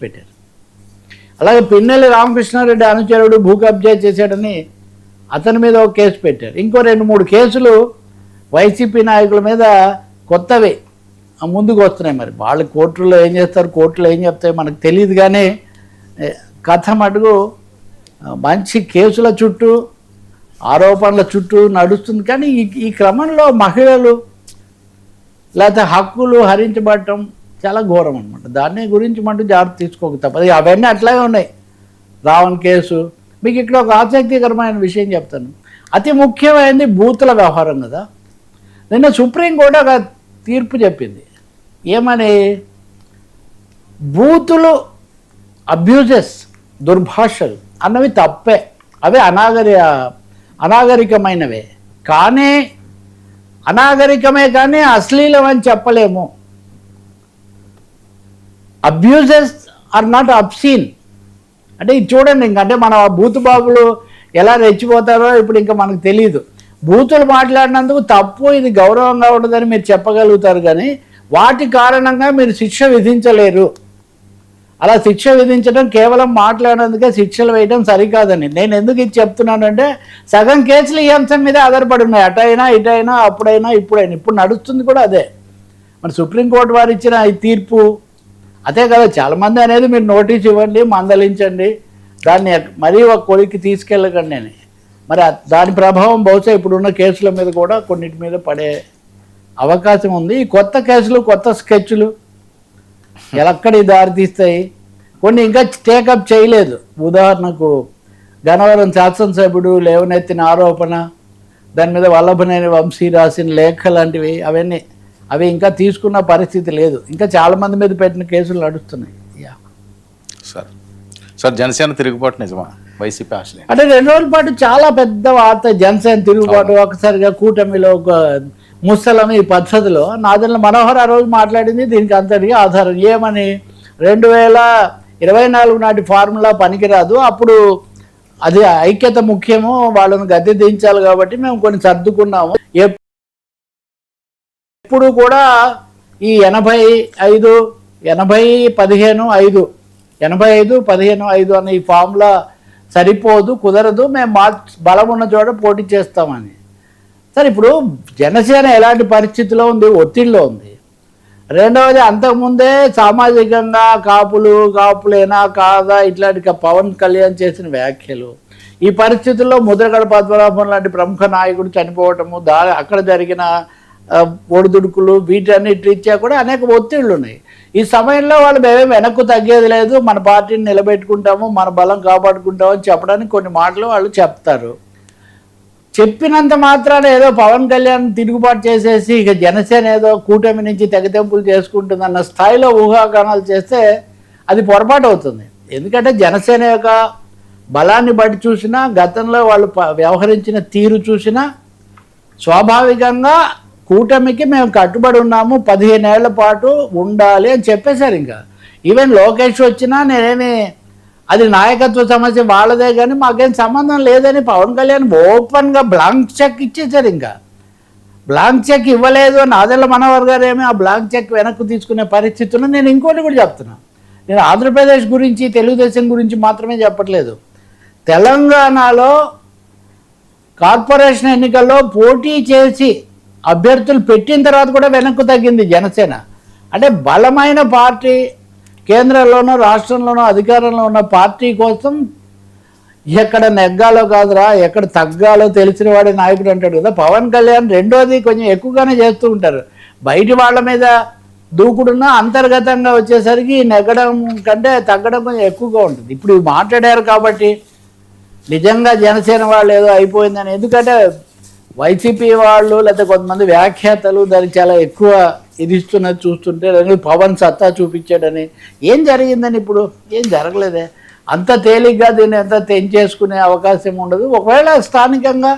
పెట్టారు. అలాగే పిన్నెల్లి రామకృష్ణారెడ్డి అనుచరుడు భూ కబ్జా చేశాడని అతని మీద ఒక కేసు పెట్టారు. ఇంకో 2-3 కేసులు వైసీపీ నాయకుల మీద కొత్తవి ముందుకు వస్తున్నాయి. మరి వాళ్ళు కోర్టులో ఏం చేస్తారు, కోర్టులో ఏం చెప్తాయి మనకు తెలియదు. కానీ కథ మటుకు మంచి కేసుల చుట్టూ ఆరోపణల చుట్టూ నడుస్తుంది. కానీ ఈ క్రమంలో మహిళలు లేకపోతే హక్కులు హరించబడటం చాలా ఘోరం అనమాట. దాన్ని గురించి మటు జాగ్రత్త తీసుకోక తప్పదు. అవన్నీ అట్లాగే ఉన్నాయి. రావణ్ కేసు. మీకు ఇక్కడ ఒక ఆసక్తికరమైన విషయం చెప్తాను. అతి ముఖ్యమైనది బూతుల వ్యవహారం కదా. నిన్న సుప్రీంకోర్టు ఒక తీర్పు చెప్పింది. ఏమని? బూతులు, అబ్యూజెస్, దుర్భాషలు అన్నవి తప్పే, అవి అనాగరికమైనవే. కానీ అనాగరికమే కానీ అశ్లీలం అని చెప్పలేము. Abuses are not obscene. అంటే ఇది చూడండి, ఇంకంటే మన బూతు బాబులు ఎలా రెచ్చిపోతారో ఇప్పుడు ఇంకా మనకు తెలియదు. బూతులు మాట్లాడినందుకు తప్పు, ఇది గౌరవంగా ఉండదని మీరు చెప్పగలుగుతారు. కానీ వాటి కారణంగా మీరు శిక్ష విధించలేరు. అలా శిక్ష విధించడం కేవలం మాట్లాడినందుకే శిక్షలు వేయడం సరికాదని నేను ఎందుకు ఇది చెప్తున్నానంటే, సగం కేసులు ఈ అంశం మీద ఆధారపడి ఉన్నాయి. అటైనా ఇటైనా అప్పుడైనా ఇప్పుడైనా. ఇప్పుడు నడుస్తుంది కూడా అదే. మన సుప్రీంకోర్టు వారు ఇచ్చిన ఈ తీర్పు అదే కదా. చాలామంది అనేది మీరు నోటీస్ ఇవ్వండి, మందలించండి, దాన్ని మరీ ఒక కొలికి తీసుకెళ్ళకండి అని. మరి దాని ప్రభావం బహుశా ఇప్పుడున్న కేసుల మీద కూడా కొన్నిటి మీద పడే అవకాశం ఉంది. ఈ కొత్త కేసులు, కొత్త స్కెచ్లు ఎక్కడికి దారితీస్తాయి. కొన్ని ఇంకా టేకప్ చేయలేదు. ఉదాహరణకు గన్నవరం శాసనసభ్యుడు లేవనెత్తిన ఆరోపణ, దాని మీద వల్లభనేని వంశీ రాసిన లేఖ లాంటివి, అవి ఇంకా తీసుకున్న పరిస్థితి లేదు. ఇంకా చాలామంది మీద పెట్టిన కేసులు నడుస్తున్నాయి. సార్ జనసేన తిరుగుబాటు నిజమా? వైసీపీ ఆశలే అంటే 2 రోజుల పాటు చాలా పెద్ద వార్త జనసేన తిరుగుబాటు. ఒకసారిగా కూటమిలో ఒక ముసలం ఈ పద్ధతిలో నాదెండ్ల మనోహర్ ఆ రోజు మాట్లాడింది దీనికి అంతటికీ ఆధారం. ఏమని? 2024 నాటి ఫార్ములా పనికిరాదు, అప్పుడు అది ఐక్యత ముఖ్యము, వాళ్ళని గద్దె దించాలి కాబట్టి మేము కొన్ని సర్దుకున్నాము. ఇప్పుడు కూడా ఈ 85-15-5 అనే ఈ ఫార్ములా సరిపోదు, కుదరదు, మేము బలం ఉన్న చోట పోటీ చేస్తామని. సరే, ఇప్పుడు జనసేన ఎలాంటి పరిస్థితిలో ఉంది? ఒత్తిడిలో ఉంది. రెండవది, అంతకుముందే సామాజికంగా కాపులేనా కాదా ఇట్లాంటి పవన్ కళ్యాణ్ చేసిన వ్యాఖ్యలు, ఈ పరిస్థితుల్లో ముద్రగడ పద్మనాభం లాంటి ప్రముఖ నాయకుడు చనిపోవటము, అక్కడ జరిగిన ఒడిదుడుకులు, వీటన్నిటి రీత్యా కూడా అనేక ఒత్తిళ్లు ఉన్నాయి. ఈ సమయంలో వాళ్ళు మేమే వెనక్కు తగ్గేది లేదు, మన పార్టీని నిలబెట్టుకుంటాము, మన బలం కాపాడుకుంటాము అని చెప్పడానికి కొన్ని మాటలు వాళ్ళు చెప్తారు. చెప్పినంత మాత్రాన ఏదో పవన్ కళ్యాణ్ తిరుగుబాటు చేసేసి ఇక జనసేన ఏదో కూటమి నుంచి తెగతెంపులు చేసుకుంటుందన్న స్థాయిలో ఊహాగానాలు చేస్తే అది పొరపాటు అవుతుంది. ఎందుకంటే జనసేన యొక్క బలాన్ని బట్టి చూసినా, గతంలో వాళ్ళు వ్యవహరించిన తీరు చూసినా స్వాభావికంగా కూటమికి మేము కట్టుబడి ఉన్నాము, 15 ఏళ్ల పాటు ఉండాలి అని చెప్పేశారు. ఇంకా ఈవెన్ లోకేష్ వచ్చినా నేనేమి అది నాయకత్వ సమస్య వాళ్ళదే కానీ మాకేం సంబంధం లేదని పవన్ కళ్యాణ్ ఓపెన్గా బ్లాంక్ చెక్ ఇచ్చేసారు. ఇంకా బ్లాంక్ చెక్ ఇవ్వలేదు అని నాదెండ్ల మనోహర్ గారు ఏమి ఆ బ్లాంక్ చెక్ వెనక్కు తీసుకునే పరిస్థితుల్లో. నేను ఇంకోటి కూడా చెప్తున్నాను. నేను ఆంధ్రప్రదేశ్ గురించి, తెలుగుదేశం గురించి మాత్రమే చెప్పట్లేదు. తెలంగాణలో కార్పొరేషన్ ఎన్నికల్లో పోటీ చేసి అభ్యర్థులు పెట్టిన తర్వాత కూడా వెనక్కు తగ్గింది జనసేన. అంటే బలమైన పార్టీ, కేంద్రంలోనో రాష్ట్రంలోనో అధికారంలో ఉన్న పార్టీ కోసం ఎక్కడ నెగ్గాలో కాదురా ఎక్కడ తగ్గాలో తెలిసిన వాడి నాయకుడు అంటాడు కదా పవన్ కళ్యాణ్. రెండోది, కొంచెం ఎక్కువగానే చేస్తూ ఉంటారు. బయటి వాళ్ళ మీద దూకుడున్నా అంతర్గతంగా వచ్చేసరికి నెగ్గడం కంటే తగ్గడం కొంచెం ఎక్కువగా ఉంటుంది. ఇప్పుడు మాట్లాడారు కాబట్టి నిజంగా జనసేన వాళ్ళు ఏదో అయిపోయిందని. ఎందుకంటే వైసీపీ వాళ్ళు లేకపోతే కొంతమంది వ్యాఖ్యాతలు దానికి చాలా ఎక్కువ ఇది ఇస్తున్నది చూస్తుంటే, పవన్ సత్తా చూపించాడని. ఏం జరిగిందని? ఇప్పుడు ఏం జరగలేదే. అంత తేలిగ్గా దీన్ని ఎంత తెంచేసుకునే అవకాశం ఉండదు. ఒకవేళ స్థానికంగా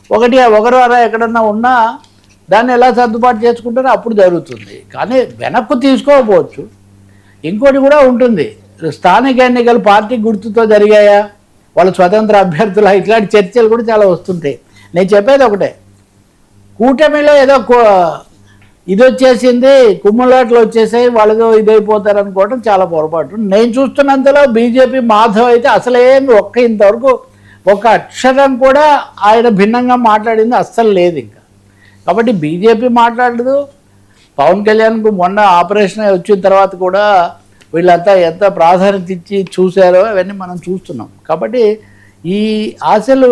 ఒకరు ఎక్కడన్నా ఉన్నా దాన్ని ఎలా సర్దుబాటు చేసుకుంటారో అప్పుడు జరుగుతుంది. కానీ వెనక్కు తీసుకోకపోవచ్చు. ఇంకోటి కూడా ఉంటుంది, స్థానిక ఎన్నికలు పార్టీ గుర్తుతో జరిగాయా, వాళ్ళు స్వతంత్ర అభ్యర్థుల, ఇట్లాంటి చర్చలు కూడా చాలా వస్తుంటాయి. నేను చెప్పేది ఒకటే, కూటమిలో ఏదో ఇది వచ్చేసింది, కుమ్ములాట్లు వచ్చేసాయి, వాళ్ళతో ఇదైపోతారు అనుకోవడం చాలా పొరపాటు. నేను చూస్తున్నంతలో బీజేపీ మాధవ్ అయితే అసలేమి ఇంతవరకు ఒక అక్షరం కూడా ఆయన భిన్నంగా మాట్లాడింది అస్సలు లేదు ఇంకా. కాబట్టి బీజేపీ మాట్లాడదు. పవన్ కళ్యాణ్కు మొన్న ఆపరేషన్ వచ్చిన తర్వాత కూడా వీళ్ళంతా ఎంత ప్రాధాన్యత ఇచ్చి చూశారో అవన్నీ మనం చూస్తున్నాం. కాబట్టి ఈ ఆశలు